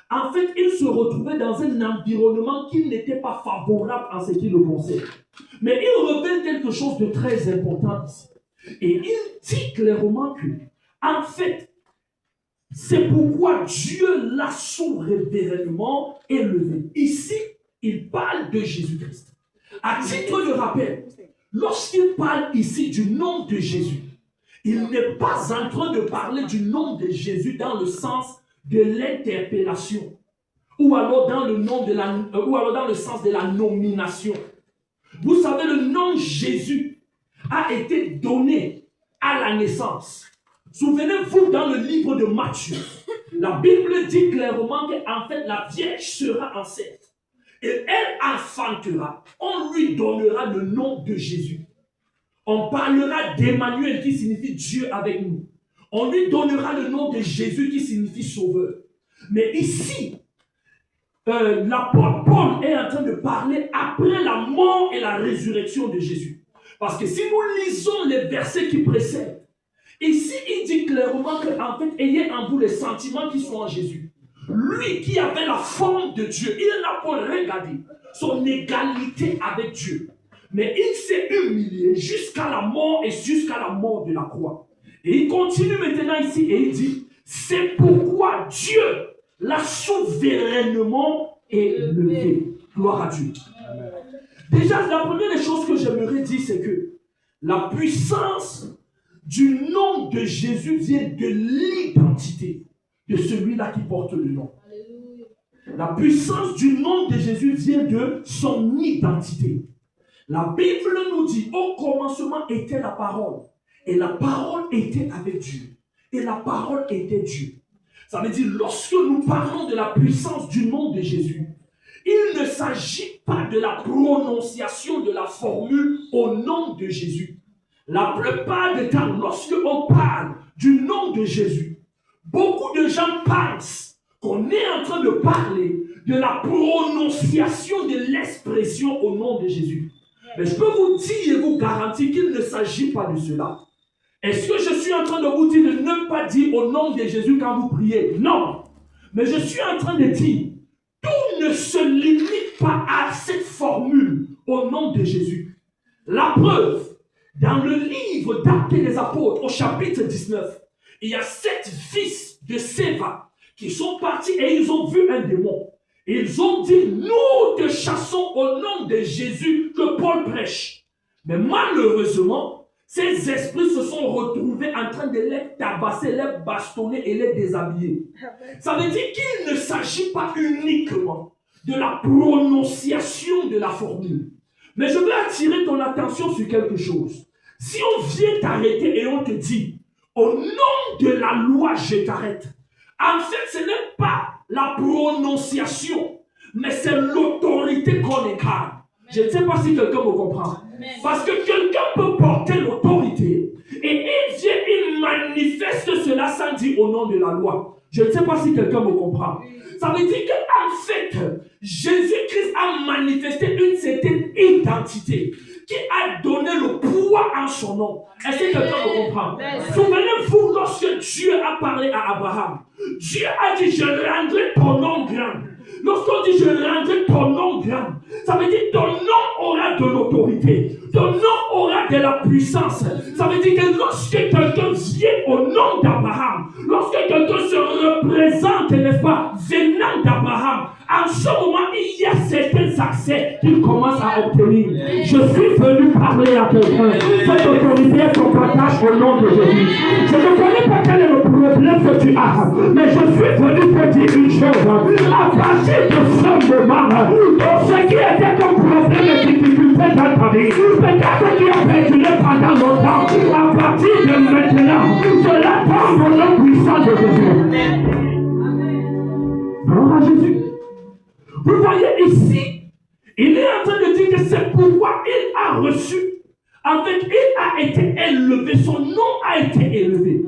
En fait, il se retrouvait dans un environnement qui n'était pas favorable en ce qui le concerne. Mais il révèle quelque chose de très important ici. Et il dit clairement que, en fait, c'est pourquoi Dieu l'a souverainement élevé. Ici, il parle de Jésus-Christ. À titre de rappel, lorsqu'il parle ici du nom de Jésus, il n'est pas en train de parler du nom de Jésus dans le sens de l'interpellation ou alors dans le sens de la nomination. Vous savez, le nom Jésus a été donné à la naissance. Souvenez-vous, dans le livre de Matthieu, la Bible dit clairement qu'en fait la Vierge sera enceinte et elle enfantera. On lui donnera le nom de Jésus. On parlera d'Emmanuel qui signifie Dieu avec nous. On lui donnera le nom de Jésus qui signifie sauveur. Mais ici, l'apôtre Paul est en train de parler après la mort et la résurrection de Jésus. Parce que si nous lisons les versets qui précèdent, ici il dit clairement qu'en fait, ayez en vous les sentiments qui sont en Jésus. Lui qui avait la forme de Dieu, il n'a pas regardé son égalité avec Dieu. Mais il s'est humilié jusqu'à la mort et jusqu'à la mort de la croix. Et il continue maintenant ici et il dit, c'est pourquoi Dieu l'a souverainement élevé. Gloire à Dieu. Amen. Déjà, la première des choses que j'aimerais dire, c'est que la puissance du nom de Jésus vient de l'identité de celui-là qui porte le nom. Alléluia. La puissance du nom de Jésus vient de son identité. La Bible nous dit, au commencement était la parole, et la parole était avec Dieu, et la parole était Dieu. Ça veut dire, lorsque nous parlons de la puissance du nom de Jésus, il ne s'agit pas de la prononciation de la formule au nom de Jésus. La plupart du temps, lorsque on parle du nom de Jésus, beaucoup de gens pensent qu'on est en train de parler de la prononciation de l'expression au nom de Jésus. Mais je peux vous dire et vous garantir qu'il ne s'agit pas de cela. Est-ce que je suis en train de vous dire de ne pas dire au nom de Jésus quand vous priez? Non. Mais je suis en train de dire, tout ne se limite pas à cette formule au nom de Jésus. La preuve, dans le livre d'Actes des Apôtres, au chapitre 19, il y a 7 fils de Séva qui sont partis et ils ont vu un démon. Ils ont dit, nous te chassons au nom de Jésus que Paul prêche. Mais malheureusement, ces esprits se sont retrouvés en train de les tabasser, les bastonner et les déshabiller. Ça veut dire qu'il ne s'agit pas uniquement de la prononciation de la formule. Mais je veux attirer ton attention sur quelque chose. Si on vient t'arrêter et on te dit, au nom de la loi, je t'arrête. En fait, ce n'est pas la prononciation, mais c'est l'autorité qu'on incarne. Je ne sais pas si quelqu'un me comprend. Parce que quelqu'un peut porter l'autorité et il vient, il manifeste cela sans dire au nom de la loi. Je ne sais pas si quelqu'un me comprend. Ça veut dire qu'en fait, Jésus-Christ a manifesté une certaine identité qui a donné le poids en son nom. Est-ce que quelqu'un me comprend? Souvenez-vous, lorsque Dieu a parlé à Abraham, Dieu a dit, je rendrai ton nom grand. Lorsqu'on dit, je rendrai ton nom grand, ça veut dire ton nom aura de l'autorité. Ton nom aura de la puissance. Ça veut dire que lorsque quelqu'un vient au nom d'Abraham, lorsque quelqu'un se représente, n'est-ce pas, venant d'Abraham, en ce moment, il y a certains accès qu'il commence à obtenir. Je suis venu parler à quelqu'un. Cette autorité est son partage au nom de Jésus. Je ne connais pas quel est le problème que tu as, mais je suis venu te dire une chose. À partir de ce moment, tout ce qui était ton problème et difficulté dans ta vie, peut-être qui a perduré pendant longtemps, à partir de maintenant, cela tombe au nom puissant de Jésus. Gloire à Jésus. Vous voyez ici, il est en train de dire que c'est pourquoi il a reçu. En fait, il a été élevé, son nom a été élevé.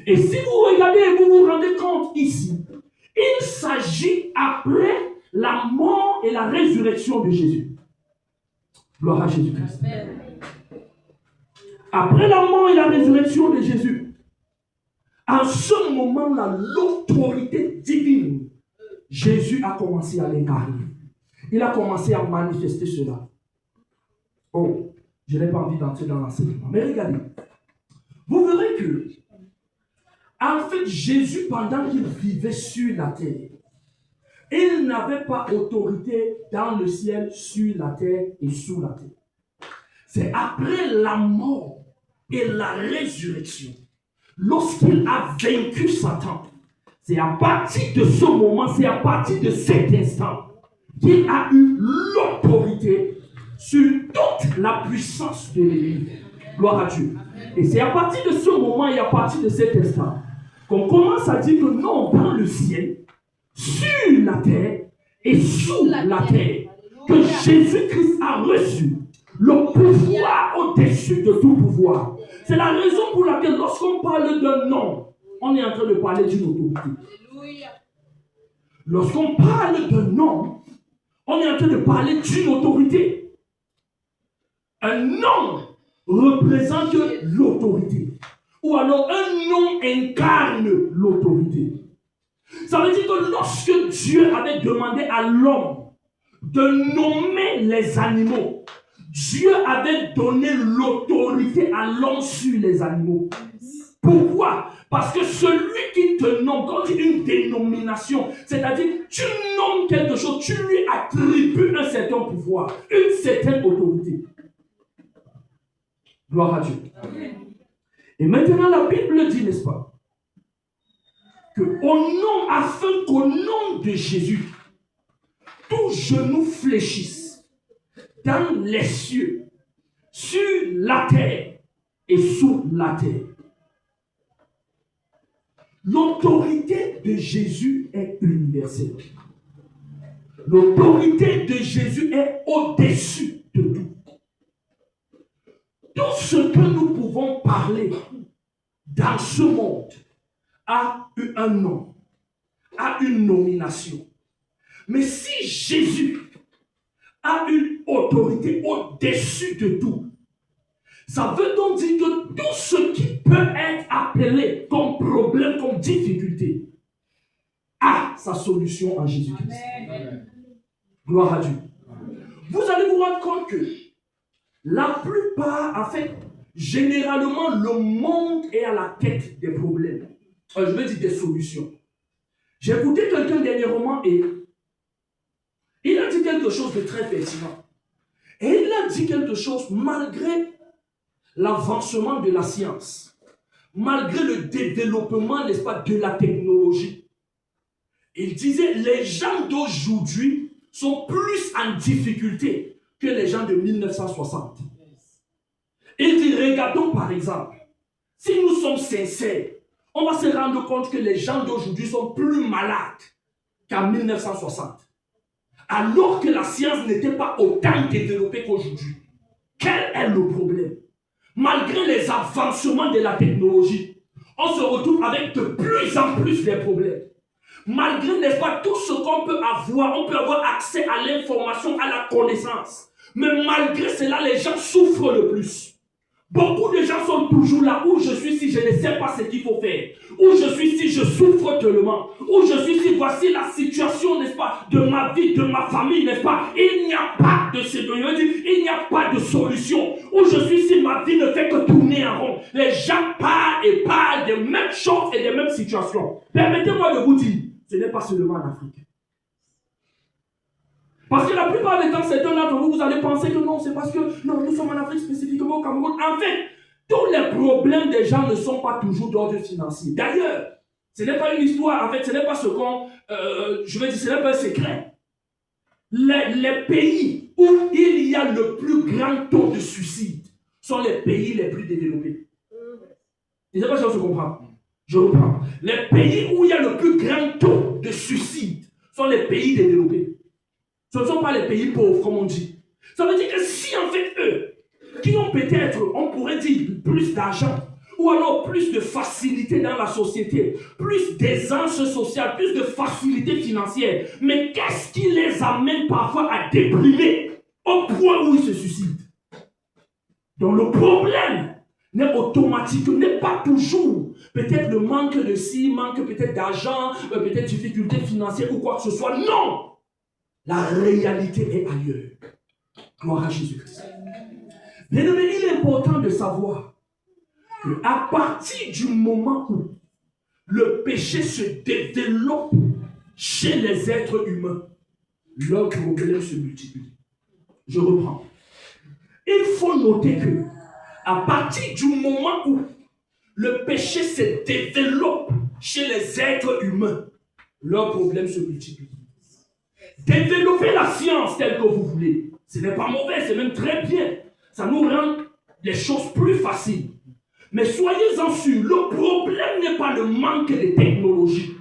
Et si vous regardez et vous vous rendez compte ici, il s'agit après la mort et la résurrection de Jésus. Gloire à Jésus-Christ. Après la mort et la résurrection de Jésus, en ce moment-là, l'autorité divine Jésus a commencé à l'incarner. Il a commencé à manifester cela. Oh, je n'ai pas envie d'entrer dans l'enseignement. Mais regardez, vous verrez que, en fait, Jésus, pendant qu'il vivait sur la terre, il n'avait pas autorité dans le ciel, sur la terre et sous la terre. C'est après la mort et la résurrection, lorsqu'il a vaincu Satan, c'est à partir de ce moment, c'est à partir de cet instant qu'il a eu l'autorité sur toute la puissance de l'ennemi. Gloire à Dieu. Et c'est à partir de ce moment et à partir de cet instant qu'on commence à dire que non, dans le ciel, sur la terre et sous la terre, que Jésus-Christ a reçu le pouvoir au-dessus de tout pouvoir. C'est la raison pour laquelle lorsqu'on parle d'un nom, on est en train de parler d'une autorité. Lorsqu'on parle d'un nom, on est en train de parler d'une autorité. Un nom représente l'autorité. Ou alors un nom incarne l'autorité. Ça veut dire que lorsque Dieu avait demandé à l'homme de nommer les animaux, Dieu avait donné l'autorité à l'homme sur les animaux. Pourquoi? Parce que celui qui te nomme, quand il dit une dénomination, c'est-à-dire tu nommes quelque chose, tu lui attribues un certain pouvoir, une certaine autorité. Gloire à Dieu. Et maintenant la Bible dit, n'est-ce pas, afin qu'au nom de Jésus, tout genou fléchisse dans les cieux, sur la terre et sous la terre. L'autorité de Jésus est universelle. L'autorité de Jésus est au-dessus de tout. Tout ce que nous pouvons parler dans ce monde a eu un nom, a une nomination. Mais si Jésus a une autorité au-dessus de tout, ça veut donc dire que tout ce qui peut être appelé comme problème, comme difficulté, a sa solution en Jésus-Christ. Gloire à Dieu. Vous allez vous rendre compte que la plupart, en fait, généralement, le monde est à la quête des problèmes. Je veux dire des solutions. J'ai écouté quelqu'un dernièrement et il a dit quelque chose de très pertinent. Et il a dit quelque chose malgré l'avancement de la science, malgré le développement, n'est-ce pas, de la technologie. Il disait, les gens d'aujourd'hui sont plus en difficulté que les gens de 1960. Il dit, regardons par exemple, si nous sommes sincères, on va se rendre compte que les gens d'aujourd'hui sont plus malades qu'en 1960. Alors que la science n'était pas autant développée qu'aujourd'hui. Quel est le problème? Malgré les avancements de la technologie, on se retrouve avec de plus en plus de problèmes. Malgré, n'est-ce pas, tout ce qu'on peut avoir, on peut avoir accès à l'information, à la connaissance. Mais malgré cela, les gens souffrent le plus. Beaucoup de gens sont toujours là. Où je suis si je ne sais pas ce qu'il faut faire. Où je suis si je souffre tellement. Où je suis si voici la situation, n'est-ce pas, de ma vie, de ma famille, n'est-ce pas. Il n'y a pas de il n'y a pas de solution. Où je suis si ma vie ne fait que tourner en rond. Les gens parlent et parlent des mêmes choses et des mêmes situations. Permettez-moi de vous dire, ce n'est pas seulement en Afrique. Parce que la plupart des temps, certains d'entre vous, vous allez penser que non, c'est parce que non, nous sommes en Afrique, spécifiquement au Cameroun. En fait, tous les problèmes des gens ne sont pas toujours d'ordre financier. D'ailleurs, ce n'est pas une histoire, en fait, ce n'est pas ce qu'on, je veux dire, ce n'est pas un secret. Les pays où il y a le plus grand taux de suicide sont les pays les plus développés. Je ne sais pas si on se comprend. Je reprends. Les pays où il y a le plus grand taux de suicide sont les pays développés. Ce ne sont pas les pays pauvres, comme on dit. Ça veut dire que si, en fait, eux, qui ont peut-être, on pourrait dire, plus d'argent, ou alors plus de facilité dans la société, plus d'aisance sociale, plus de facilité financière, mais qu'est-ce qui les amène parfois à déprimer au point où ils se suicident? Donc le problème n'est automatique, n'est pas toujours peut-être le manque de ci, manque peut-être d'argent, peut-être difficulté financière ou quoi que ce soit. Non! La réalité est ailleurs. Gloire à Jésus-Christ. Bien aimé, il est important de savoir qu'à partir du moment où le péché se développe chez les êtres humains, leurs problèmes se multiplient. Je reprends. Il faut noter que à partir du moment où le péché se développe chez les êtres humains, leurs problèmes se multiplient. Développer la science telle que vous voulez, ce n'est pas mauvais, c'est même très bien. Ça nous rend les choses plus faciles. Mais soyez-en sûrs, le problème n'est pas le manque de technologie.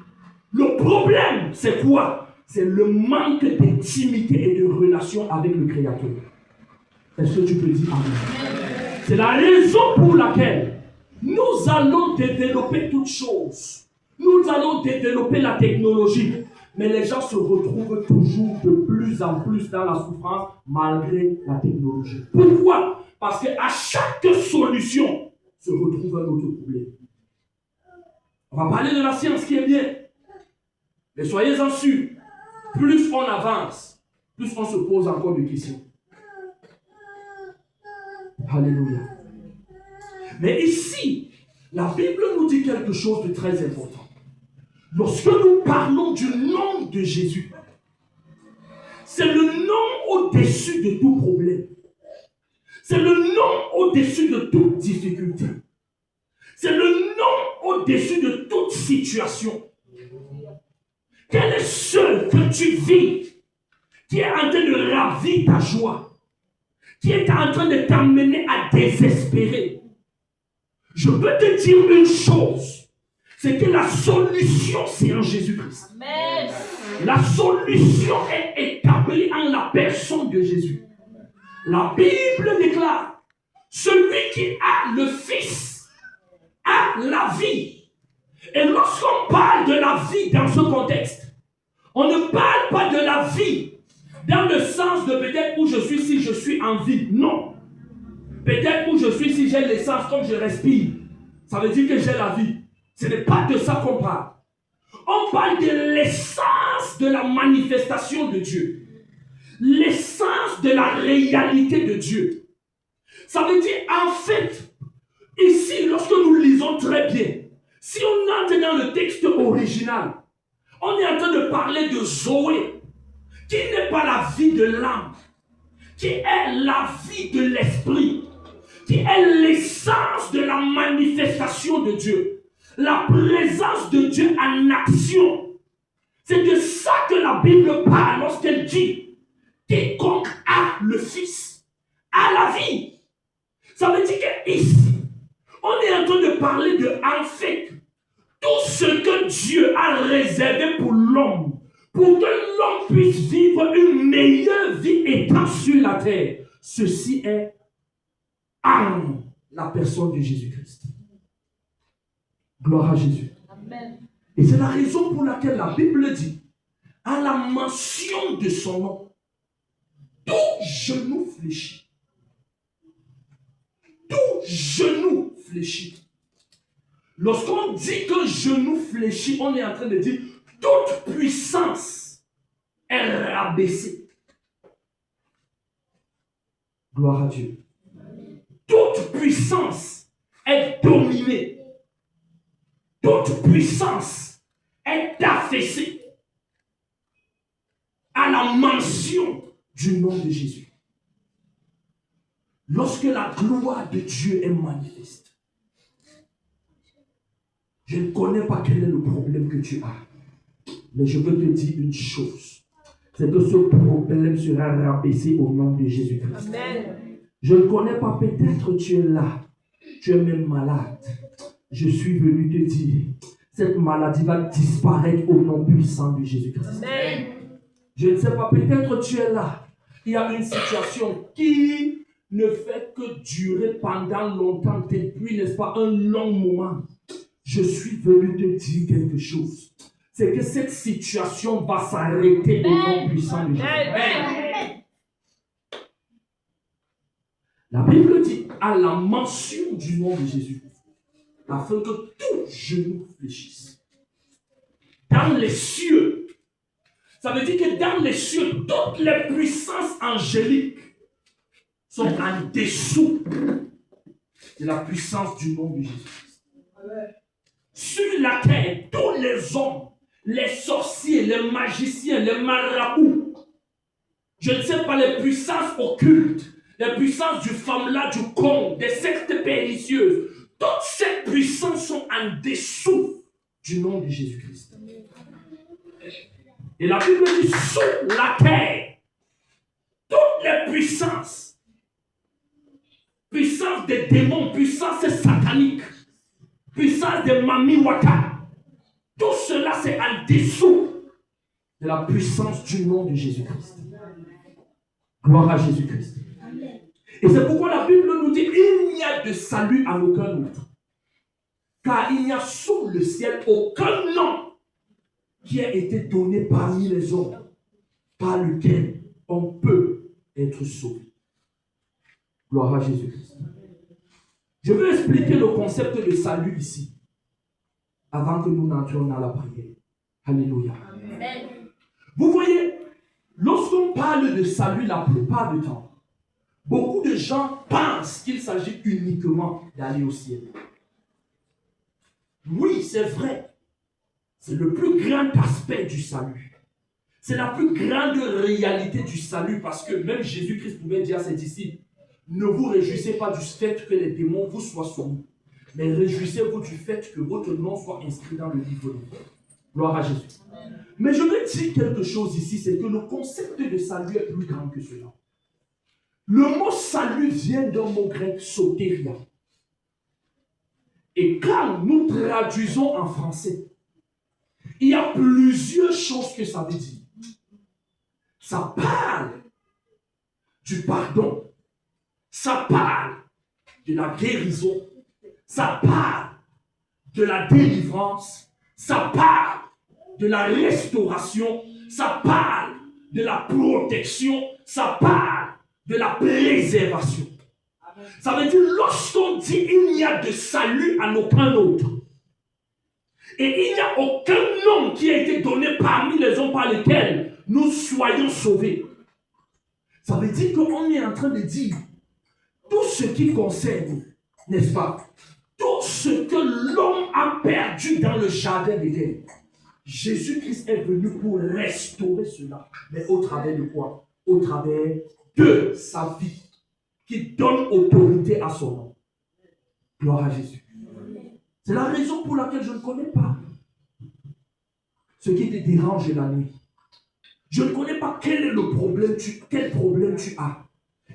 Le problème, c'est quoi? C'est le manque d'intimité et de relation avec le Créateur. Est-ce que tu peux dire amen? C'est la raison pour laquelle nous allons développer toutes choses. Nous allons développer la technologie. Mais les gens se retrouvent toujours de plus en plus dans la souffrance malgré la technologie. Pourquoi? Parce qu'à chaque solution se retrouve un autre problème. On va parler de la science qui est bien. Mais soyez-en sûrs, plus on avance, plus on se pose encore des questions. Alléluia. Mais ici, la Bible nous dit quelque chose de très important. Lorsque nous parlons du nom de Jésus, c'est le nom au-dessus de tout problème. C'est le nom au-dessus de toute difficulté. C'est le nom au-dessus de toute situation. Quel est ce que tu vis qui est en train de ravir ta joie, qui est en train de t'amener à désespérer? Je peux te dire une chose. C'est que la solution, c'est en Jésus-Christ. Amen. La solution est établie en la personne de Jésus. La Bible déclare, celui qui a le Fils a la vie. Et lorsqu'on parle de la vie dans ce contexte, on ne parle pas de la vie dans le sens de peut-être où je suis si je suis en vie. Non. Peut-être où je suis si j'ai l'essence comme je respire. Ça veut dire que j'ai la vie. Ce n'est pas de ça qu'on parle. On parle de l'essence de la manifestation de Dieu. L'essence de la réalité de Dieu. Ça veut dire, en fait, ici, lorsque nous lisons très bien, si on entre dans le texte original, on est en train de parler de Zoé, qui n'est pas la vie de l'âme, qui est la vie de l'esprit, qui est l'essence de la manifestation de Dieu. La présence de Dieu en action. C'est de ça que la Bible parle lorsqu'elle dit quiconque a le Fils a la vie. Ça veut dire qu'ici, on est en train de parler de, en fait, tout ce que Dieu a réservé pour l'homme, pour que l'homme puisse vivre une meilleure vie étant sur la terre. Ceci est en la personne de Jésus-Christ. Gloire à Jésus. Amen. Et c'est la raison pour laquelle la Bible dit, à la mention de son nom, tout genou fléchit. Tout genou fléchit. Lorsqu'on dit que genou fléchit, on est en train de dire, toute puissance est rabaissée. Gloire à Dieu. Toute puissance est dominée. Toute puissance est affaissée à la mention du nom de Jésus. Lorsque la gloire de Dieu est manifeste, je ne connais pas quel est le problème que tu as, mais je veux te dire une chose, c'est que ce problème sera rabaissé au nom de Jésus-Christ. Amen. Je ne connais pas, peut-être tu es là, tu es même malade. Je suis venu te dire, cette maladie va disparaître au nom puissant de Jésus-Christ. Amen. Je ne sais pas, peut-être tu es là. Il y a une situation qui ne fait que durer pendant longtemps, depuis, n'est-ce pas, un long moment. Je suis venu te dire quelque chose. C'est que cette situation va s'arrêter au nom puissant de Jésus. Amen. La Bible dit à la mention du nom de Jésus, afin que tout genou fléchisse. Dans les cieux, ça veut dire que dans les cieux, toutes les puissances angéliques sont en dessous de la puissance du nom de Jésus. Sur la terre, tous les hommes, les sorciers, les magiciens, les marabouts, je ne sais pas, les puissances occultes, les puissances du Famla, du Congo, des sectes pernicieuses, toutes ces puissances sont en dessous du nom de Jésus-Christ. Et la Bible dit, sous la terre, toutes les puissances, puissance des démons, puissance satanique, puissance des mamiwaka, tout cela c'est en dessous de la puissance du nom de Jésus-Christ. Gloire à Jésus-Christ. Et c'est pourquoi la Bible nous dit, il n'y a de salut à aucun autre. Car il n'y a sous le ciel aucun nom qui a été donné parmi les hommes, par lequel on peut être sauvé. Gloire à Jésus-Christ. Je veux expliquer le concept de salut ici, avant que nous n'entrions dans la prière. Alléluia. Amen. Vous voyez, lorsqu'on parle de salut la plupart du temps, beaucoup de gens pensent qu'il s'agit uniquement d'aller au ciel. Oui, c'est vrai. C'est le plus grand aspect du salut. C'est la plus grande réalité du salut, parce que même Jésus-Christ pouvait dire à ses disciples, ne vous réjouissez pas du fait que les démons vous soient soumis, mais réjouissez-vous du fait que votre nom soit inscrit dans le livre de vie. Gloire à Jésus. Mais je veux dire quelque chose ici, c'est que le concept de salut est plus grand que cela. Le mot salut vient d'un mot grec sotéria. Et quand nous traduisons en français, il y a plusieurs choses que ça veut dire. Ça parle du pardon. Ça parle de la guérison. Ça parle de la délivrance. Ça parle de la restauration. Ça parle de la protection. Ça parle de la préservation. Ça veut dire, lorsqu'on dit il n'y a de salut à aucun autre, et il n'y a aucun nom qui a été donné parmi les hommes par lesquels nous soyons sauvés, ça veut dire qu'on est en train de dire tout ce qui concerne, n'est-ce pas, tout ce que l'homme a perdu dans le jardin d'Éden. Jésus-Christ est venu pour restaurer cela. Mais au travers de quoi? Au travers de sa vie, qui donne autorité à son nom. Gloire à Jésus. C'est la raison pour laquelle je ne connais pas ce qui te dérange la nuit. Je ne connais pas quel est le problème, quel problème tu as,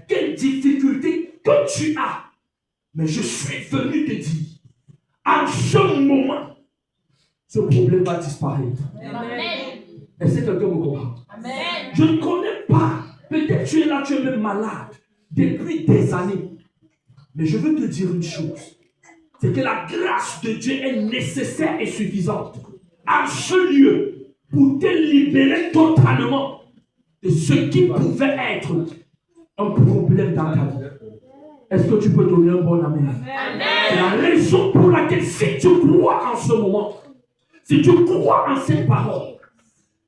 quelle difficulté que tu as. Mais je suis venu te dire, en ce moment, ce problème va disparaître. Amen. Est-ce que quelqu'un me comprend? Amen. Je ne connais pas. Peut-être tu es là, tu es même malade depuis des années. Mais je veux te dire une chose. C'est que la grâce de Dieu est nécessaire et suffisante à ce lieu pour te libérer totalement de ce qui pouvait être un problème dans ta vie. Est-ce que tu peux donner un bon amen? Amen. C'est la raison pour laquelle, si tu crois en ce moment, si tu crois en cette parole,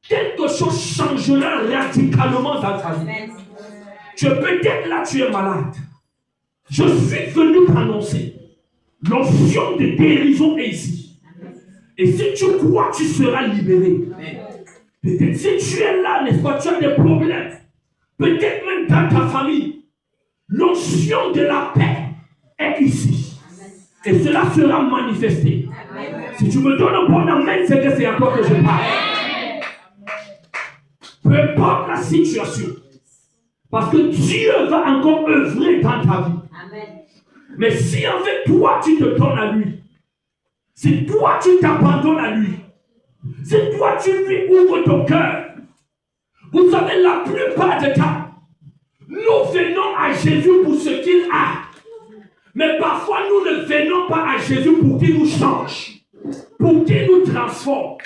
quelque chose changera radicalement dans ta vie. Tu es peut-être là, tu es malade. Je suis venu t'annoncer. L'onction de guérison est ici. Et si tu crois, tu seras libéré. Peut-être si tu es là, n'est-ce pas, tu as des problèmes. Peut-être même dans ta famille. L'onction de la paix est ici. Et cela sera manifesté. Si tu me donnes un bon amen, c'est que c'est à toi que je parle. Peu importe la situation. Parce que Dieu va encore œuvrer dans ta vie. Amen. Mais si en fait toi tu te donnes à lui, si toi tu t'abandonnes à lui, si toi tu lui ouvres ton cœur, vous savez, la plupart du temps, nous venons à Jésus pour ce qu'il a. Mais parfois nous ne venons pas à Jésus pour qu'il nous change, pour qu'il nous transforme.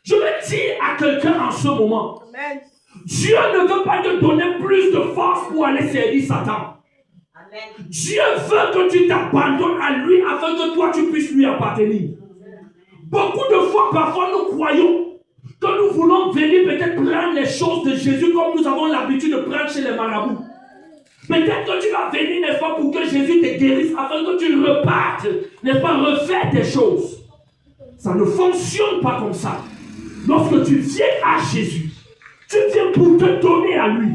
Je veux dire à quelqu'un en ce moment, Amen. Dieu ne veut pas te donner plus de force pour aller servir Satan. Dieu veut que tu t'abandonnes à lui afin que toi tu puisses lui appartenir. Beaucoup de fois, parfois, nous croyons que nous voulons venir peut-être prendre les choses de Jésus comme nous avons l'habitude de prendre chez les marabouts. Peut-être que tu vas venir, n'est-ce pas, pour que Jésus te guérisse afin que tu repartes, n'est-ce pas, refaire des choses. Ça ne fonctionne pas comme ça. Lorsque tu viens à Jésus, tu viens pour te donner à lui,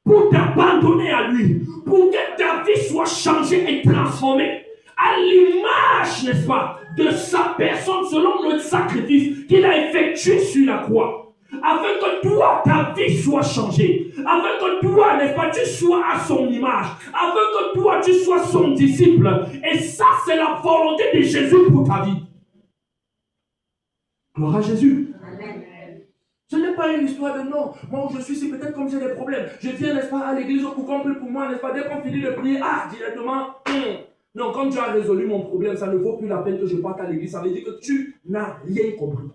pour t'abandonner à lui, pour que ta vie soit changée et transformée à l'image, n'est-ce pas, de sa personne selon le sacrifice qu'il a effectué sur la croix. Afin que toi, ta vie soit changée. Afin que toi, n'est-ce pas, tu sois à son image. Afin que toi, tu sois son disciple. Et ça, c'est la volonté de Jésus pour ta vie. Gloire à Jésus. Amen. Ce n'est pas une histoire de non. Moi, où je suis, c'est peut-être comme j'ai des problèmes. Je viens, n'est-ce pas, à l'église pour qu'on prie pour moi, n'est-ce pas, dès qu'on finit de prier, directement, non, comme tu as résolu mon problème, ça ne vaut plus la peine que je parte à l'église. Ça veut dire que tu n'as rien compris.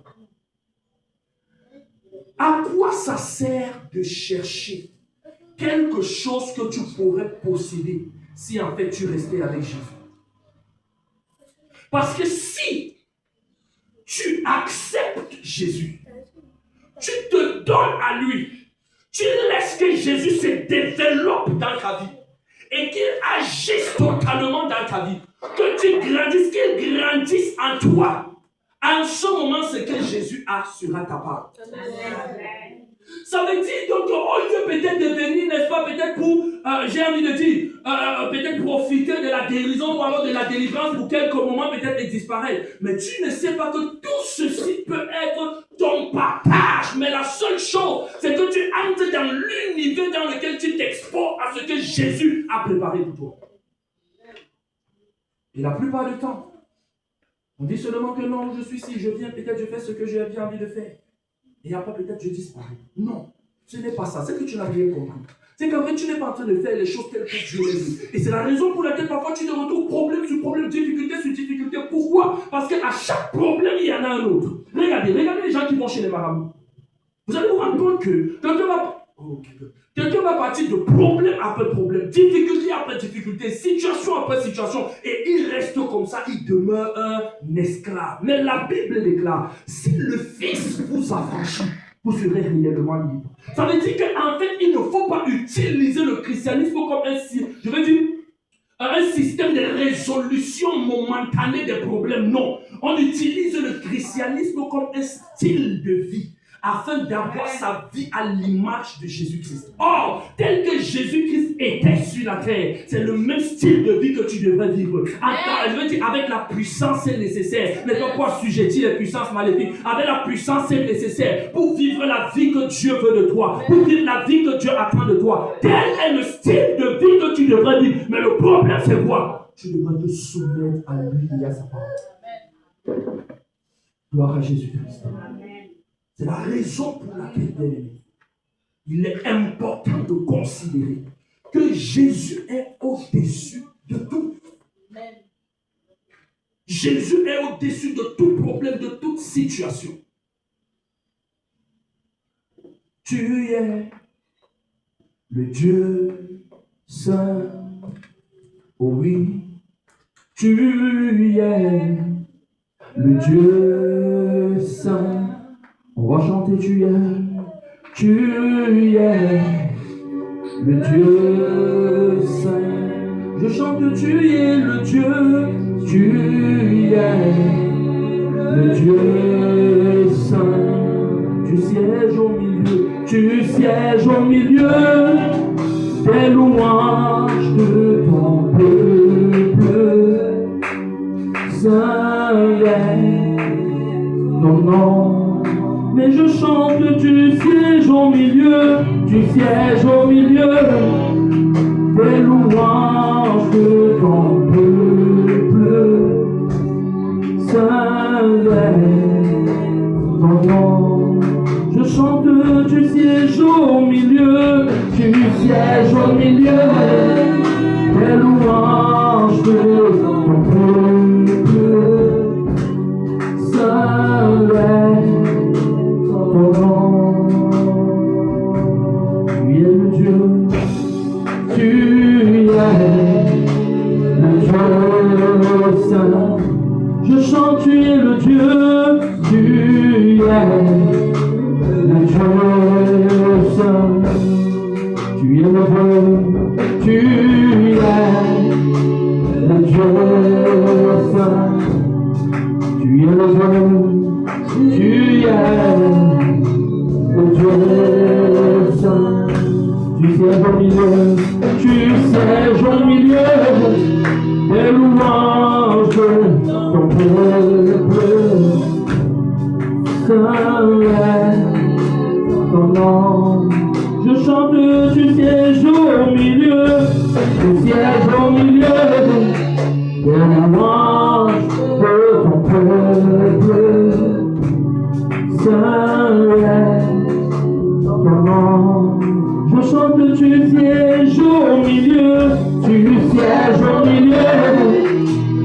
À quoi ça sert de chercher quelque chose que tu pourrais posséder si en fait tu restais avec Jésus? Parce que si tu acceptes Jésus, tu te donnes à lui, tu laisses que Jésus se développe dans ta vie et qu'il agisse totalement dans ta vie, que tu grandisses, qu'il grandisse en toi. En ce moment, ce que Jésus a sera ta part. Amen. Ça veut dire donc au lieu peut-être de venir, n'est-ce pas, peut-être pour, j'ai envie de dire, peut-être profiter de la guérison ou alors de la délivrance pour quelques moments peut-être et disparaître. Mais tu ne sais pas que tout ceci peut être ton partage. Mais la seule chose, c'est que tu entres dans l'univers dans lequel tu t'exposes à ce que Jésus a préparé pour toi. Et la plupart du temps, on dit seulement que non, je suis ici, je viens, peut-être je fais ce que j'ai envie de faire. Et après peut-être je disparais. Non, ce n'est pas ça. C'est que tu n'as rien compris. C'est qu'en fait tu n'es pas en train de faire les choses telles que Dieu les dit. Et c'est la raison pour laquelle parfois tu te retrouves problème sur problème, difficulté sur difficulté. Pourquoi? Parce qu'à chaque problème, il y en a un autre. Regardez les gens qui vont chez les marabouts. Vous allez vous rendre compte que quelqu'un va partir de problème après problème, difficulté après difficulté, situation après situation, et il reste comme ça, il demeure un esclave. Mais la Bible déclare, si le Fils vous affranchit, vous serez réellement libre. Ça veut dire qu'en fait, il ne faut pas utiliser le christianisme comme un système de résolution momentanée des problèmes. Non, on utilise le christianisme comme un style de vie, afin d'avoir sa vie à l'image de Jésus-Christ. Or, tel que Jésus-Christ était sur la terre, c'est le même style de vie que tu devrais vivre. Je veux dire, avec la puissance nécessaire, ne pas pour assujettir les puissances maléfiques, avec la puissance nécessaire pour vivre la vie que Dieu veut de toi, pour vivre la vie que Dieu attend de toi. Tel est le style de vie que tu devrais vivre. Mais le problème, c'est quoi? Tu devrais te soumettre à lui et à sa parole. Gloire à Jésus-Christ. C'est la raison pour laquelle, bien aimé, il est important de considérer que Jésus est au-dessus de tout. Jésus est au-dessus de tout problème, de toute situation. Tu es le Dieu saint. Oh oui, tu es le Dieu saint. On va chanter, tu es le Dieu saint. Je chante, tu es le Dieu, tu es le Dieu saint. Tu sièges au milieu des louanges de ton peuple. Saint est ton nom. Mais je chante, tu sièges au milieu des louanges de ton peuple. Saint est ton nom. Je chante, tu sièges au milieu des louanges de ton peuple. Saint est ton nom. Tu es le Dieu, tu es le Dieu, tu es le Dieu saint. Tu es le Dieu, tu es le Dieu saint. Tu sièges au milieu des louanges de ton peuple. Saint est ton nom. Je chante, tu sièges au milieu des louanges de ton peuple. Saint est ton nom. Je chante, tu sièges au milieu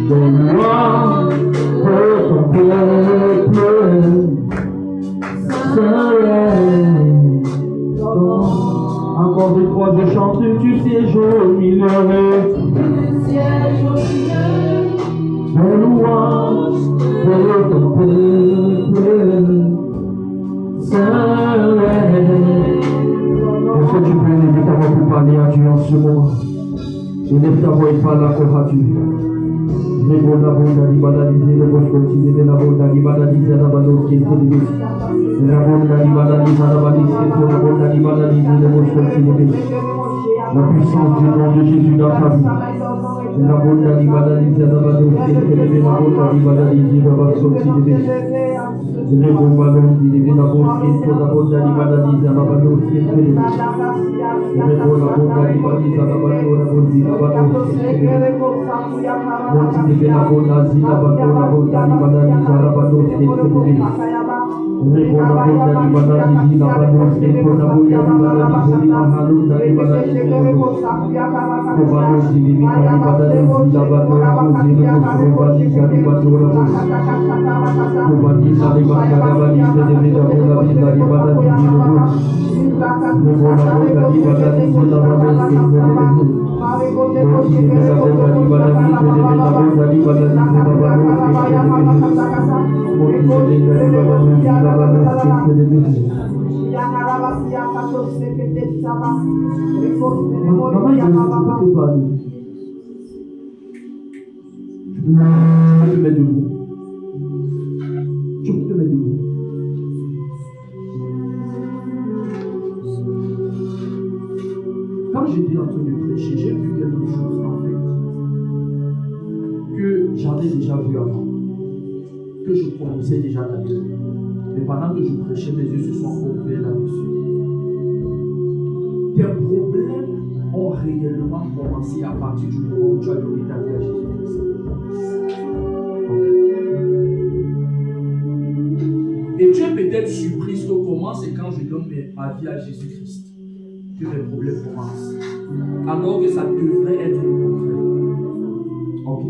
de moi, de ton peuple. Saint est ton nom. Encore une fois, je chante, tu sièges au milieu de louanges de ton peuple. Saint est. Est-ce que tu peux lever ta voix pour parler à Dieu en ce moment? Élève ta voix et parle encore à Dieu. Rébonda bonda di badalize, le bosco ci de la bonda di badalize, la bado che te deve. La bonda di badalize, la badalize, la bonda di badalize, le bosco ci deve. La puissance du nom de Jésus dans ta vie. La bonda di badalize, la bado che te deve, la bonda di badalize, la bosco ci deve. Le bomba non di deve, la bonda di badalize, la bado che te deve. Le bomba di badalize, la bado, la bonda di bado che te deve. Monti la bonda zila bandona bonda di badani zara bando che te deve. Le bonda di badani zila bando che bonda di badani zila halunda di badani zila. Ko bando di badani zila bando zila ko bandi di bandona bando. Ko bandi di badani zila deve da bonda di badani zila. Le bonda di badani zila bando che te deve. Monti la bonda di badani zila la bonda di badani zila bando che te deve. Monti la badani zila bando che te deve. Maman, je peux te parler. Tu peux te mettre debout. Tu peux te mettre debout. Quand j'étais en train de prêcher, j'ai vu quelque chose en fait que j'avais déjà vu avant, que je connaissais déjà d'ailleurs. Mais pendant que je prêchais, mes yeux se sont ouverts là-dessus. Tes problèmes ont réellement commencé à partir du moment où tu as donné ta vie à Jésus-Christ. Et tu es peut-être surprise que comment c'est quand je donne ma vie à Jésus-Christ que mes problèmes commencent. Alors que ça devrait être le contraire. Ok.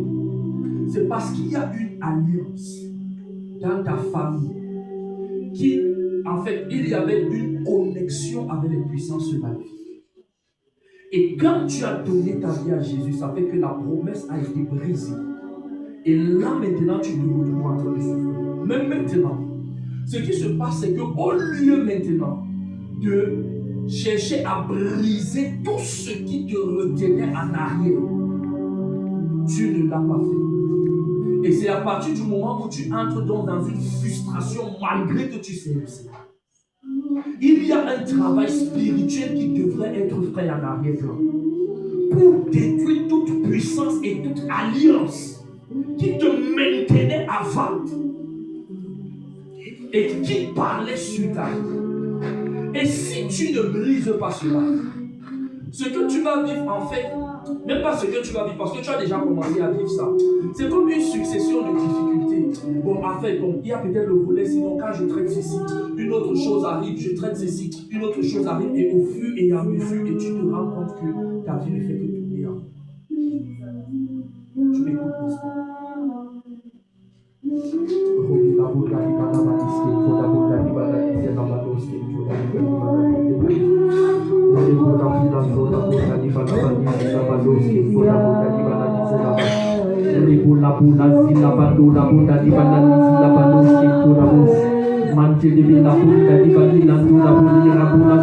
C'est parce qu'il y a une alliance dans ta famille qui, en fait, il y avait une connexion avec les puissances maléfiques. Et quand tu as donné ta vie à Jésus, ça fait que la promesse a été brisée. Et là, maintenant, tu te retrouves en train de souffrir. Même maintenant, ce qui se passe, c'est qu'au lieu maintenant de chercher à briser tout ce qui te retenait en arrière, tu ne l'as pas fait. Et c'est à partir du moment où tu entres donc dans une frustration malgré que tu sais le Seigneur. Il y a un travail spirituel qui devrait être fait en arrière-plan pour détruire toute puissance et toute alliance qui te maintenait avant et qui parlait sur ta vie. Et si tu ne brises pas cela, ce que tu vas vivre en fait, même pas ce que tu vas vivre, parce que tu as déjà commencé à vivre ça, c'est comme une succession de difficultés. Bon, en fait, bon, il y a peut-être le volet, sinon quand je traite ceci, une autre chose arrive, je traite ceci, une autre chose arrive, et au fur et à mesure, et tu te rends compte que ta vie ne fait que tourner en. Tu m'écoutes, n'est-ce pas? Mantel de la bunda di balina, la bunda,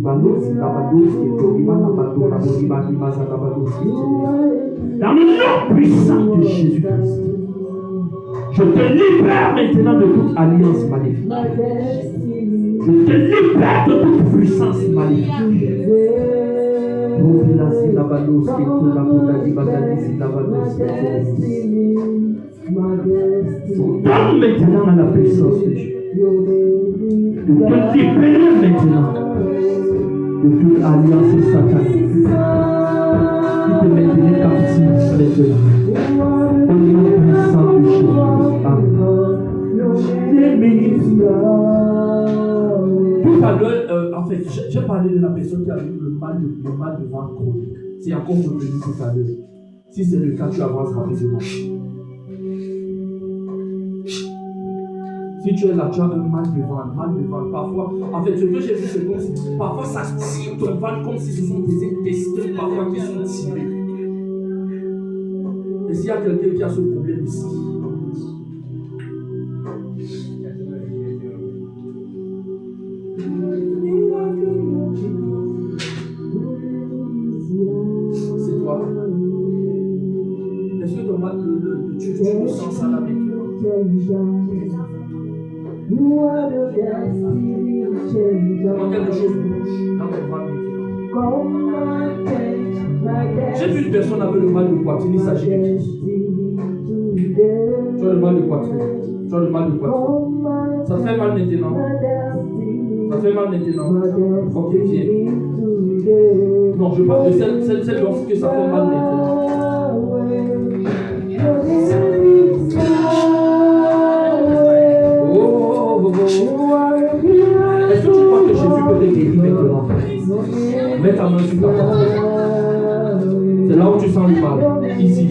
Dans le nom puissant de Jésus-Christ, je te libère maintenant de toute alliance maléfique. Je te libère de toute puissance maléfique. Donne maintenant à la puissance de Dieu de te libérer maintenant de toute alliance satanique qui te maintenait captif maintenant. Au nom puissant de Jésus. Tout à l'heure, en fait, j'ai parlé de la personne qui a eu le mal de ventre chronique. C'est encore revenu tout à l'heure. Si c'est le cas, tu avances rapidement. Si tu es là, tu as un mal de ventre, parfois, en fait, ce que j'ai vu, c'est comme si, parfois ça tire ton ventre comme si ce sont des intestins, parfois qui sont tirés. Et s'il y a quelqu'un qui a ce problème ici, c'est toi. Est-ce que ton mal, tu ressens ça là maintenant? Quand quelque chose bouge dans ton ventre maintenant. J'ai vu une personne avec le mal de poitrine, il s'agit de qui? Tu as le mal de poitrine. Tu as le mal de poitrine. Ça te fait mal maintenant? Ça te fait mal maintenant? Ok, viens. Non, je parle de celle lorsque ça fait mal maintenant. Est-ce que tu crois que Jésus peut te guérir maintenant? Mets ta main sur ta tête. C'est là où tu sens le mal. Ici.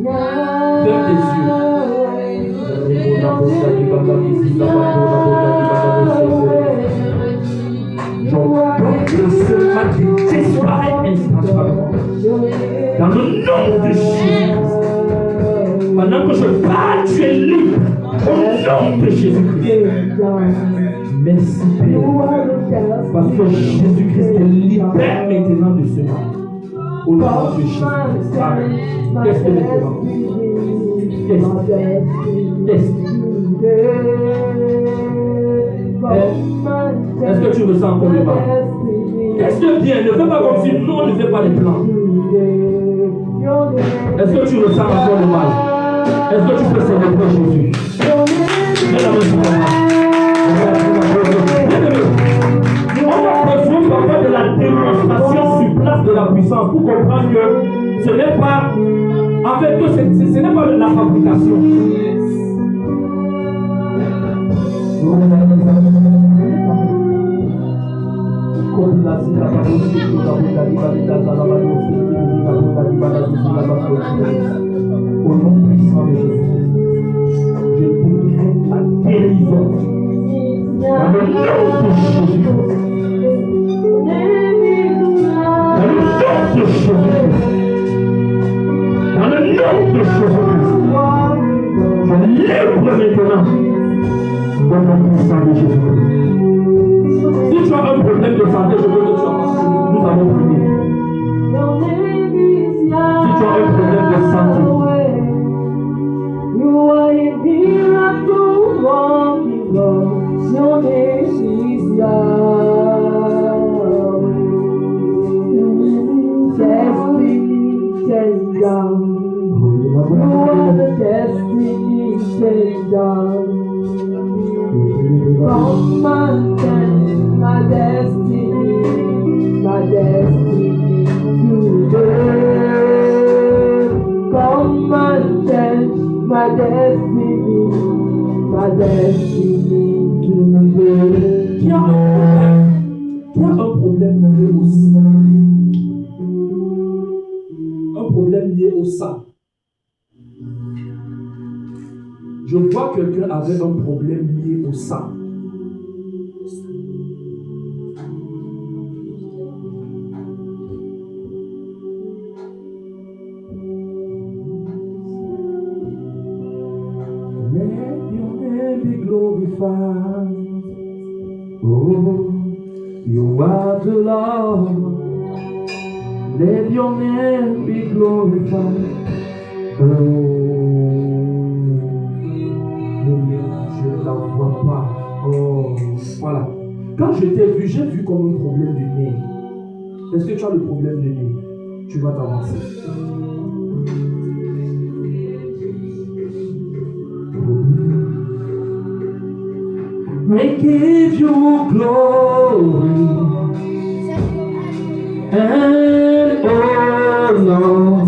Ferme tes yeux. J'ordonne que ce mal disparaisse instantanément. Dans le nom de Jésus. Pendant que je parle, tu es libre. Au nom de Jésus-Christ. Merci Père. Parce que Jésus-Christ te libère maintenant de ce mal. Au nom de Jésus-Christ. Amen. Qu'est-ce que maintenant? Est-ce que tu ressens encore le mal? Est-ce que bien? Ne fais pas comme si nous on ne fait pas les plans. Est-ce que tu ressens encore le mal? Est-ce que tu peux célébrer Jésus? Mets la main sur ta main. On a besoin parfois de la démonstration sur place de la puissance pour comprendre que ce n'est pas, en fait, que ce n'est pas de la fabrication. Au nom puissant de Jésus, je décrète la guérison. Dans le nom de Jésus. Dans le nom de Jésus. Dans le nom de Jésus. Je lève maintenant. Dans le nom puissant de Jésus. Si tu as un problème de santé, je veux que tu avances. Nous avons prié. Si tu as un problème de santé, you are a miracle walking God. Your name is Yahweh. Destiny changer. You are the destiny changer. Come and change my destiny today. Come and change my destiny today. Qui a un problème lié au sang? Un problème lié au sang. Je vois quelqu'un avec un problème lié au sang. Let your name be glorified. Oh, You are the Lord. Let your name be glorified. Oh, je ne la vois pas. Oh, voilà. Quand je t'ai vu, j'ai vu comme un problème de nez. Est-ce que tu as le problème de nez? Tu vas t'avancer. We give you glory and honor.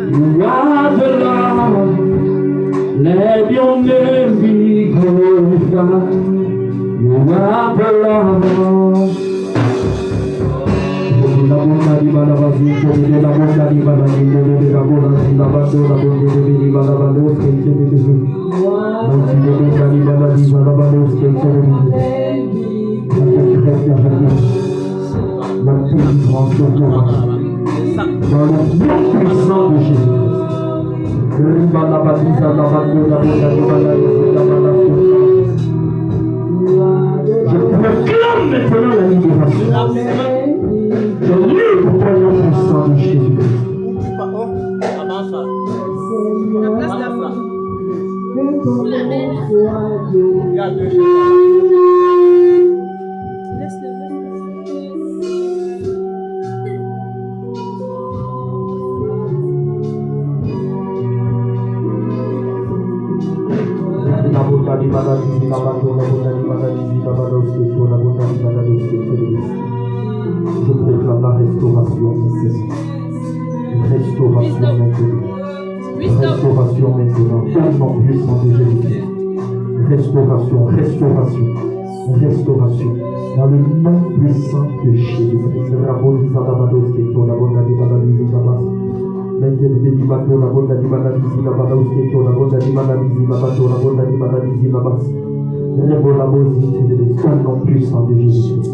You are the Lord. Let your name be glorified. You are the Lord. Je proclame maintenant la libération. Je livre ton nom puissant de Jésus. Je proclame la restauration nécessaire. Restauration maintenant. Restauration maintenant. Au nom puissant de Jésus. Restauration, restauration, restauration. Dans le nom puissant de Jésus-Christ. Au nom puissant de Jésus-Christ.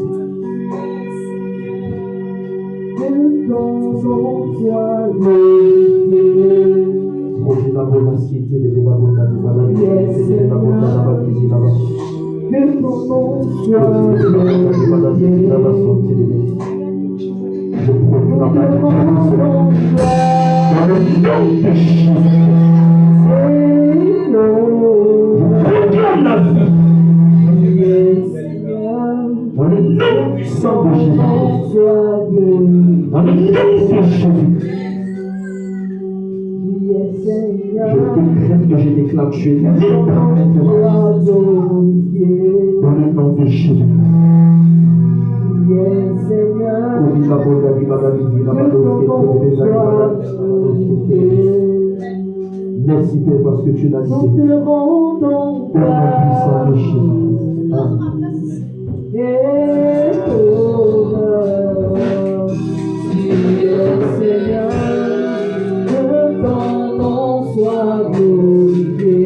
Dans le nom puissant de Jésus. Dans le nom de Jésus. Je décrète que je déclare que je suis libre maintenant. Dans le nom de Jésus. Merci Père parce que tu l'as dit. Au nom puissant de Jésus. Seigneur, que ton nom soit glorifié.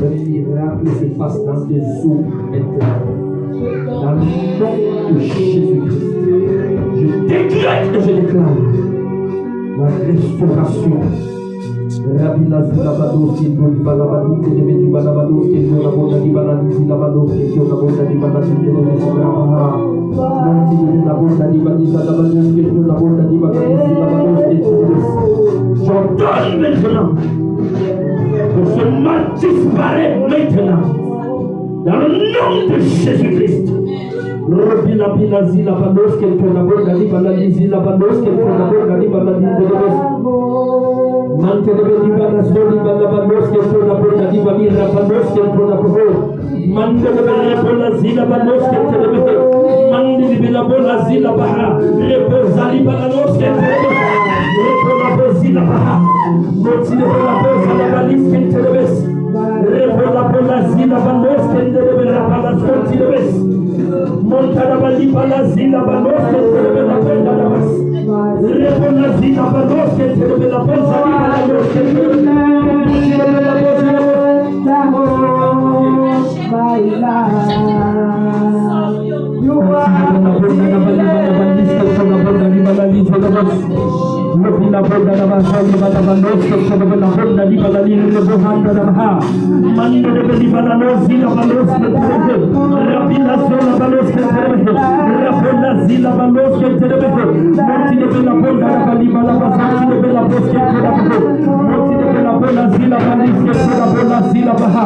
Un miracle se passe dans tes eaux maintenant. Dans le nom de Jésus-Christ, je décrète et je déclare la restauration. Rabbi Lazabados qui peut balabadi et de Béni Balabados qui peut la bonne Adibaladi, la Bados qui peut la bonne Adibaladi, et de Béni Nanti de la bonne Adibadi, la Bados qui peut la bonne Adibaladi, la Bados qui peut. J'ordonne maintenant que ce mal disparaît maintenant. Dans le nom de Jésus-Christ. Rabbi Labilazi, la Bados qui peut la bonne Adibaladi, la Bados qui peut la bonne Adibaladi, de Béni. Mante de Belibanas, Bolibanos, que por la puerta de Ibanira, Banos, que por la puerta. Mante de Belibanas, Zila Banos, que te debe. Mante de Belibanas, Zila Baha, Reposa Libananos, que te debe. Reposa Zilabaha, Motive la Bosa la Balis Kentelebes, Repola Bola Zilabanos Kentelebes, Palas Kentelebes, Montanabali Balas Zilabanos Kentelebes, la Benda Nabas, Repola Zilabanos Kentelebes, la Bosa Zilabanos Kentelebes, you are Lopila Boda Navasali Badavanosco, Sabana Honda di Balalin, Bohanda Navaha, Mando de Belibanosi, Lavanos, Rapila Sola Balos, Rapona Zila Balos, Monti de Bella Bonda, Balibala Basaki de Bella Bosque, Monti de Bella Bona Zila Balis, Bona Zila Baha,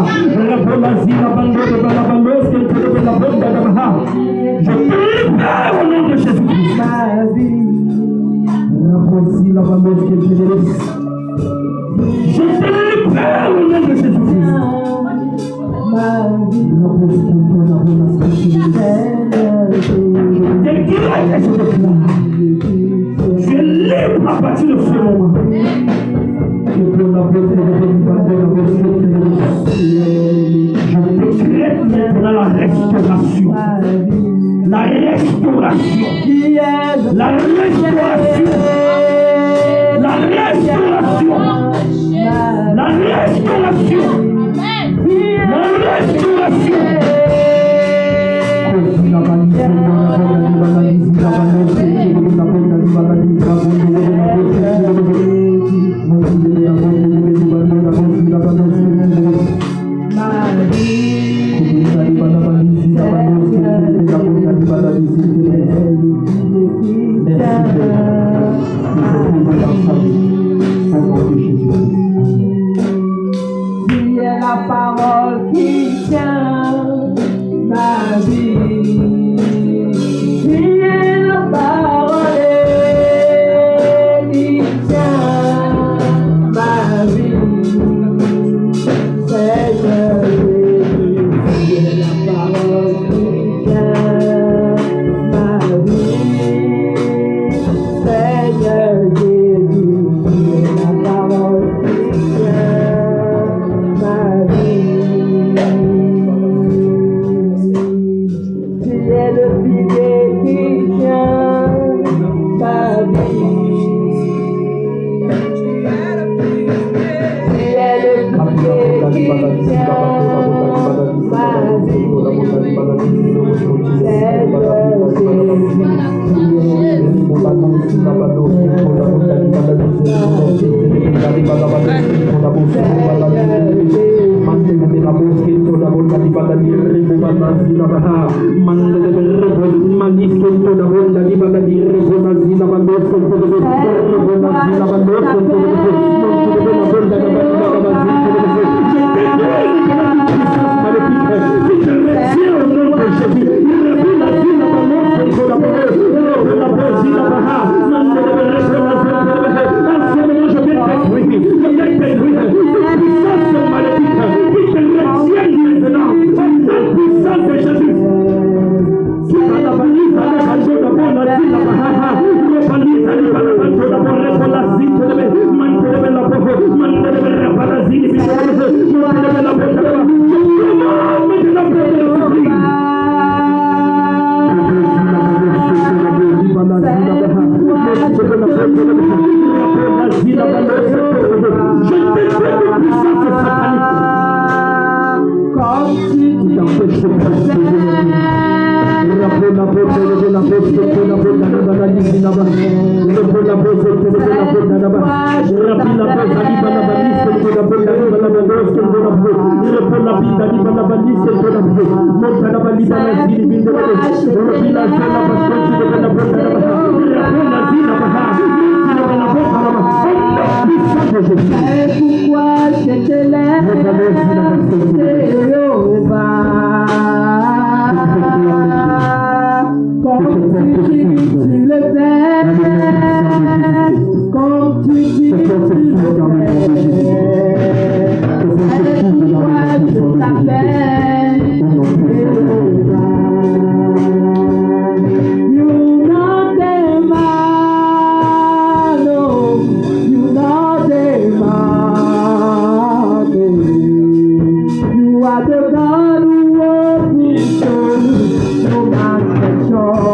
Rapona Zila Bando de Balabanos, de Bella Bonda Navaha. Je prie au nom de Jésus-Christ. Rapproche la Balos qui te laisse. Je prie au nom de Jésus-Christ. Je suis libre à partir de ce moment. Je décrète maintenant la restauration. La restauration. La restauration. La restauration. La restauration. La restauration. La parole qui tient ma vie, qui est la parole qui tient ma vie, c'est Jésus, qui est la parole qui tient ma vie, c'est Jésus, qui est la parole qui tient. Tu es le pilier qui tient ta vie. Tu es le pilier qui tient ma vie. You know are the God who opens doors no man can shut.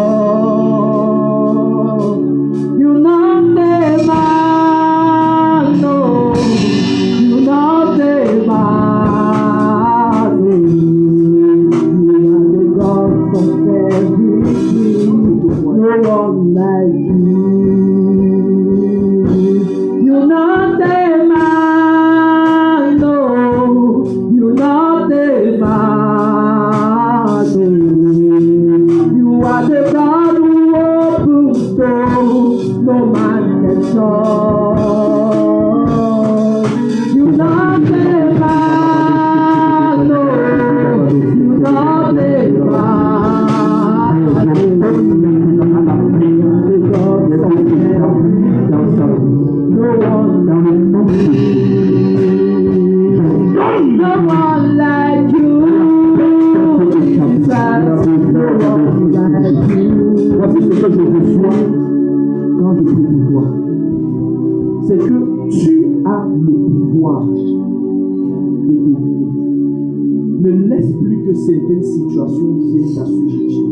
You're not the man, no. You're not the man. You are the God of everything. No one like you. You're not the man, no. You're not the man. You are the God who opens doors no man can shut. You're not the man, no. You're not the man. The God of no one like you. Voici ce que je reçois quand je prie pour toi. C'est que tu as le pouvoir de dominer. Ne laisse plus que certaines situations viennent t'assujettir.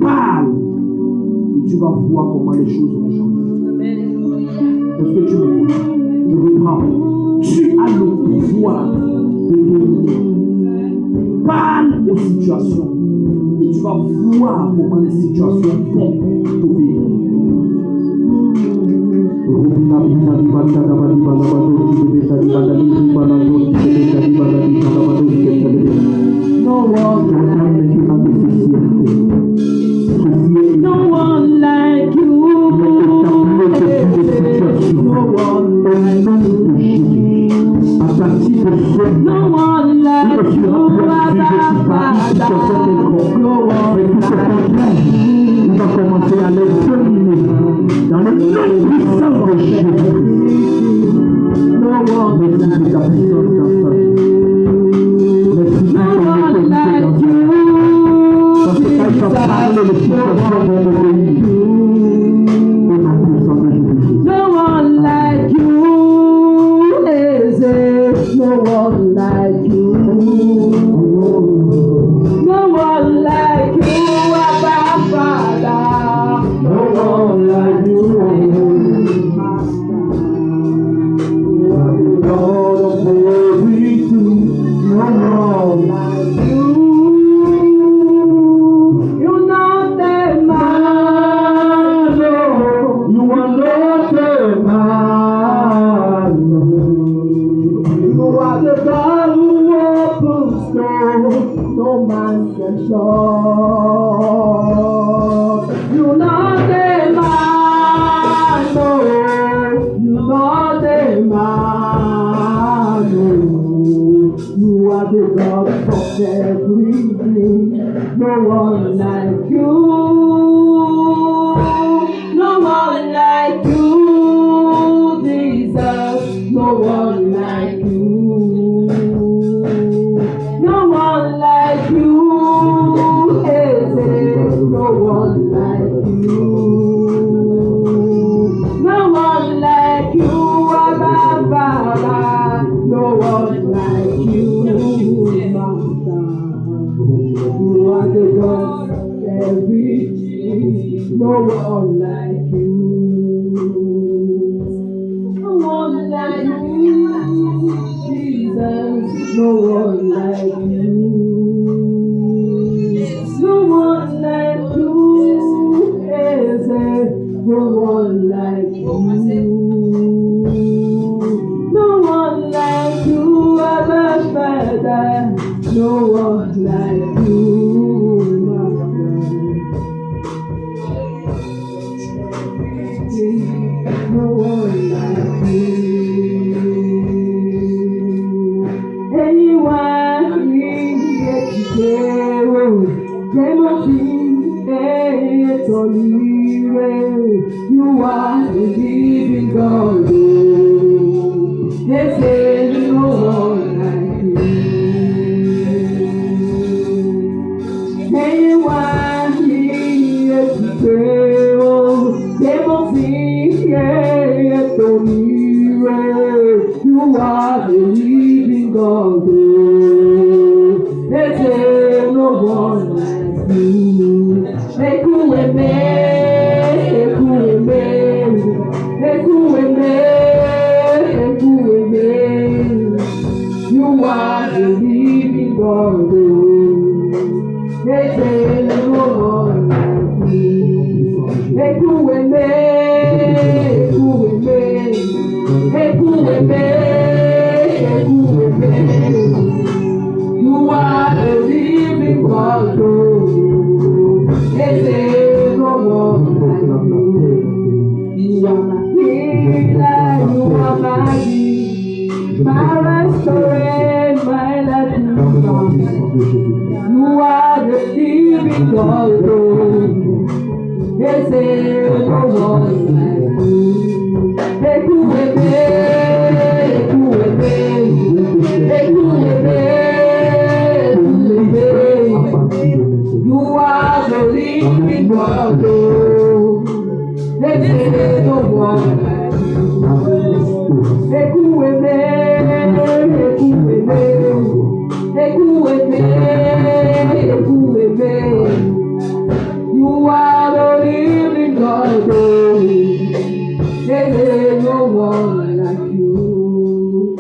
Parle et tu vas voir comment les choses vont changer. Est-ce que tu m'écoutes? Je reprends. Tu as le pouvoir de dominer. Parle aux situations et tu vas voir comment les situations vont t'obéir. No one like you. No one like you. No one like you. On va commencer à les dominer dans le nom puissant de Jésus. No one Merci de ta puissance dans ça. Merci de no one like you. parce que quand tu as parlé, les situations vont obéir. Au nom puissant de Jésus. No one like you. No one like you. No one like you, Abba Father. No one like you, Master. You are the Lord of everything. No one like you. You're not the man, no. You are not the man. You are the God who opens doors no man can shut. You're not the man, no. You're not the man, no. You are the God of everything. No one like you. No one like you, Jesus. No one like you. No one like you, no one like you. No one like you, Abba Father. No one like you, Master. You are the God of everything. No one like you. No one like you, Jesus. No one like you. No one like you, Jesus. No one like you. No one like you, Abba Father. No one like you, no one like you. Anyone in the world, you are the living God. They say no one like you. Anyone here to pray, they must sing, you are the living God. my restorer, my redeemer. You are the living God. Yes, no one like you. You are the living God. Yes, no one like you are the living God. There's no one like you.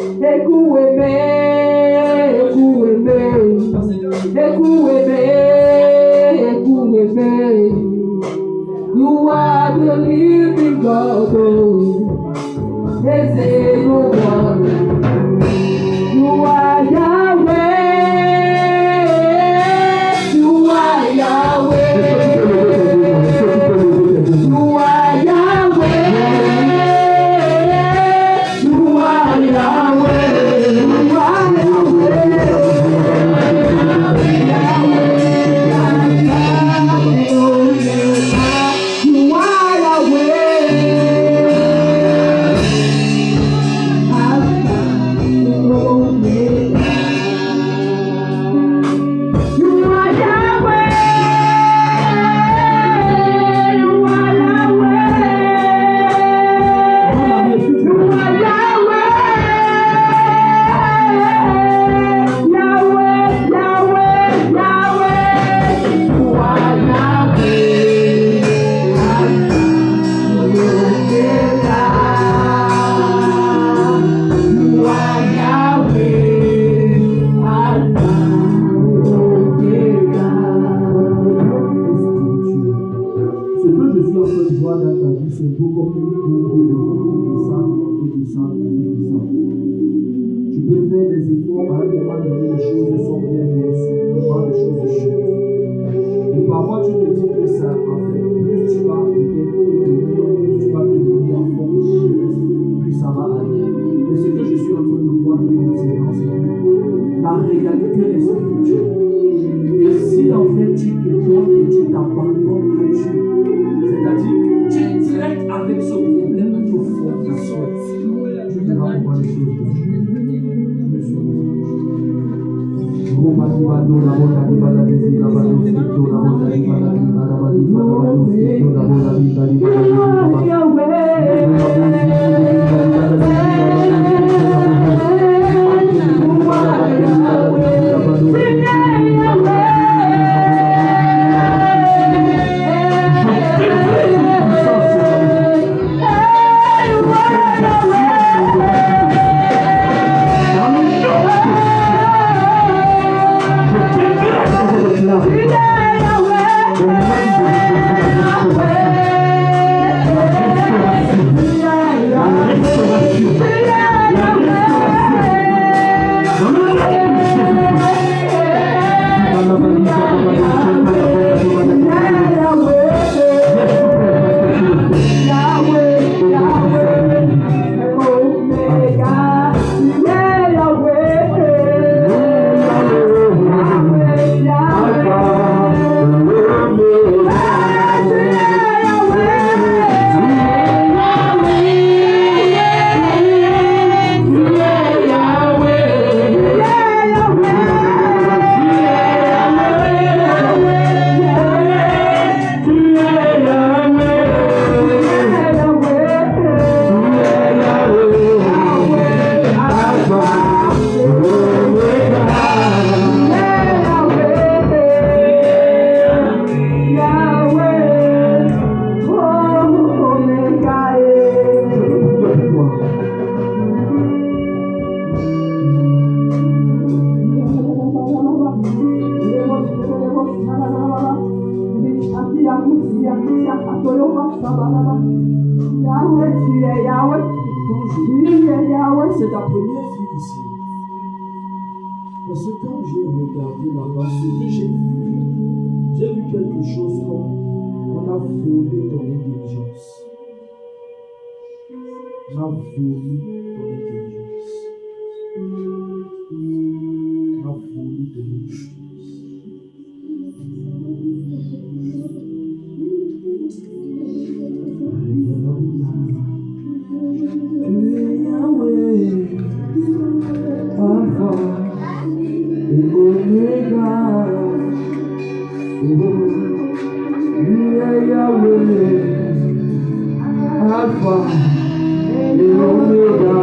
You are the living God. There's no one like you. You are Yahweh. You are Yahweh. You are Yahweh. You are Yahweh. You are You are C'est ta première fille ici. Parce que quand j'ai regardé là-bas, ce que j'ai vu quelque chose comme on a volé ton intelligence. On a volé ton intelligence. a voulu de nous justice. Tu es Yahweh, Alpha et Omega.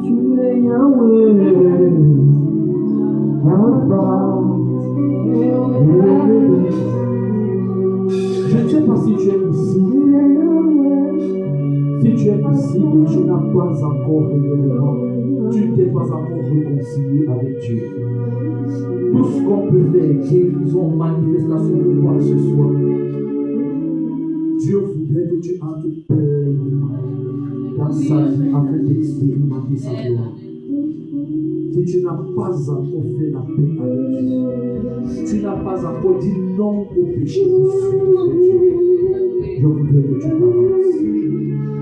Tu es Yahweh, Alpha et Omega. Je ne sais pas si tu es ici. Si tu es ici et tu n'as pas encore réellement, tu ne t'es pas encore réconcilié avec Dieu. Tout ce qu'on peut faire, guérison, manifestation de quoi que ce soit, Dieu voudrait que tu entres pleinement dans sa vie afin d'expérimenter sa gloire. Si tu n'as pas encore fait la paix avec Dieu, tu n'as pas encore dit non au péché pour suivre Dieu, je voudrais que tu t'avances.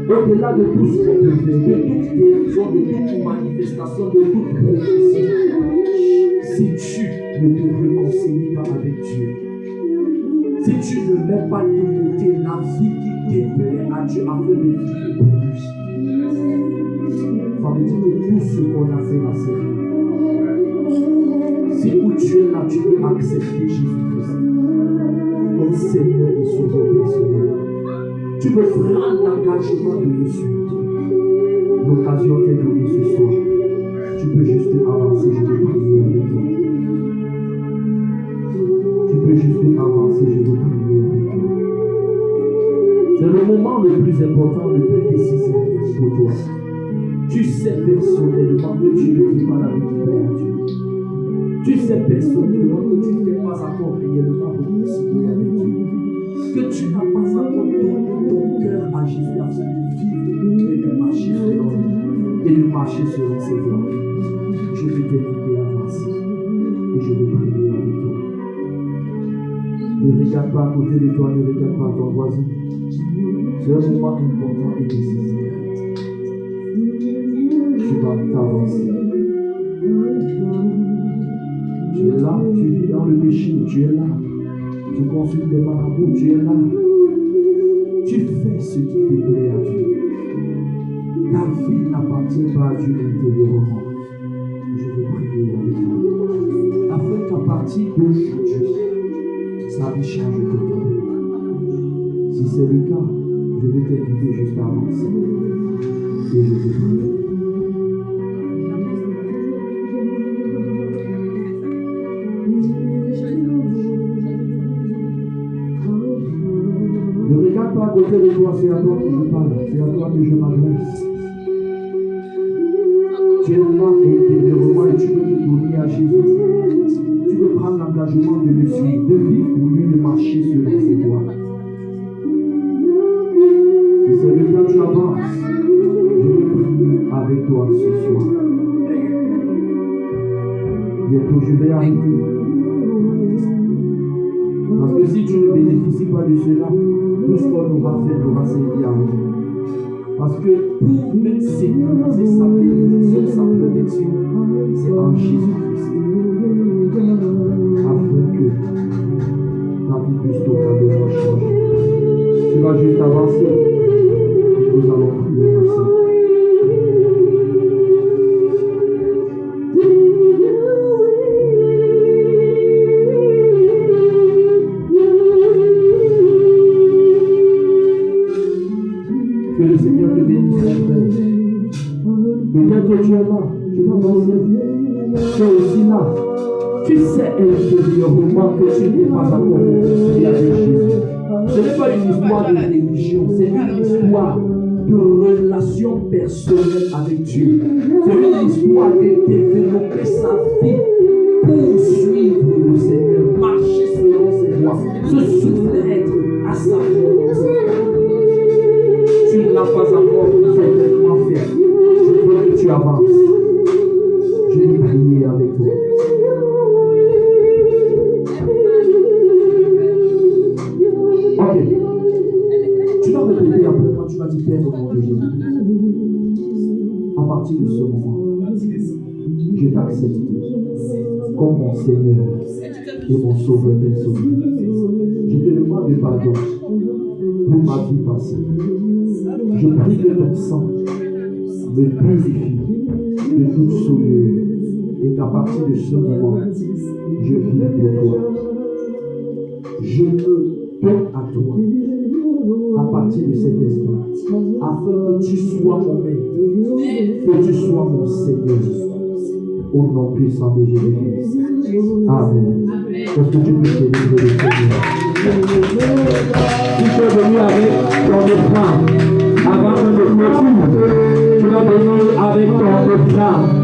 Au-delà de tout ce qu'on peut faire, de toute guérison, de toute manifestation, de toute prophétie, si tu ne te réconcilies pas avec Dieu, si tu ne mets pas de côté la vie qui déplaît à Dieu afin de vivre pour lui, ça veut dire que tout ce qu'on a fait va servir. Si où tu es là, tu peux accepter Jésus-Christ comme Seigneur et Sauveur personnel. Tu peux prendre l'engagement de le suivre. L'occasion t'est donnée ce soir. Tu peux juste avancer, je veux prier avec toi. Tu peux juste avancer, je veux prier avec toi. C'est le moment le plus important, le plus décisif pour toi. Tu sais personnellement que tu ne vis pas la vie qui plaît à Dieu. Tu sais personnellement que tu ne t'es pas encore réellement réconcilié avec Dieu. Que tu n'as pas encore donné ton cœur à Jésus afin de vivre et de marcher selon lui et de marcher selon ses voies. Je vais t'inviter à avancer et je vais prier avec toi. Ne regarde pas à côté de toi, ne regarde pas ton voisin. C'est un moment important et décisif. Tu vas t'avancer. Tu es là, tu vis dans le péché, tu es là. Tu consultes des marabouts, tu es là. Tu fais ce qui déplaît à Dieu. Ta vie n'appartient pas à Dieu intérieurement. Je vais prier avec toi. Afin qu'à partir d'aujourd'hui, sa vie change totalement. Si c'est le cas, je vais t'inviter juste à avancer. Et je vais prier. Ne regarde pas à côté de toi, c'est à toi que je parle. C'est à toi toi que je m'adresse. Tu es là intérieurement et tu veux te donner à Jésus. Tu veux prendre l'engagement de le suivre, de vivre pour lui, de marcher sur ses voies. Si c'est le cas, tu avances. Je veux prier avec toi ce soir. Bientôt, je vais arrêter. Parce que si tu ne bénéficies pas de cela, tout ce qu'on va faire aura servi à rien. Parce que pour même sécuriser sa bénédiction, sa protection, c'est en Jésus-Christ. Afin que ta vie puisse totalement changer. Tu vas juste avancer. Nous allons prier ensemble. Que le Seigneur te bénisse, frère. Peut-être que tu es là, tu vas avancer. Tu es aussi là. Tu sais intérieurement que tu n'es pas encore réconcilié avec Jésus. Ce n'est pas une histoire de religion, c'est une histoire de relation personnelle avec Dieu. C'est une histoire de développer sa vie pour suivre le Seigneur, marcher selon ses voies, se soumettre à sa volonté. Tu ne l'as pas encore certainement fait. Je veux que tu avances. Je vais prier avec toi. Ok. Tu vas répéter après moi, tu vas dire Père au nom de Jésus. À partir de ce moment, je t'accepte comme mon Seigneur et mon Sauveur personnel. Je te demande de pardon pour ma vie passée. Je prie que ton sang me purifie de toute souillure et qu'à partir de ce moment, je viens pour toi. Je me donne à toi à partir de cet instant, afin que tu sois mon maître, que tu sois mon Seigneur, au nom puissant de Jésus-Christ. Amen. Est-ce que tu peux célébrer le Seigneur? Si tu es venu avec ton offrande, avant de clôture, tu vas venir avec ton offrande.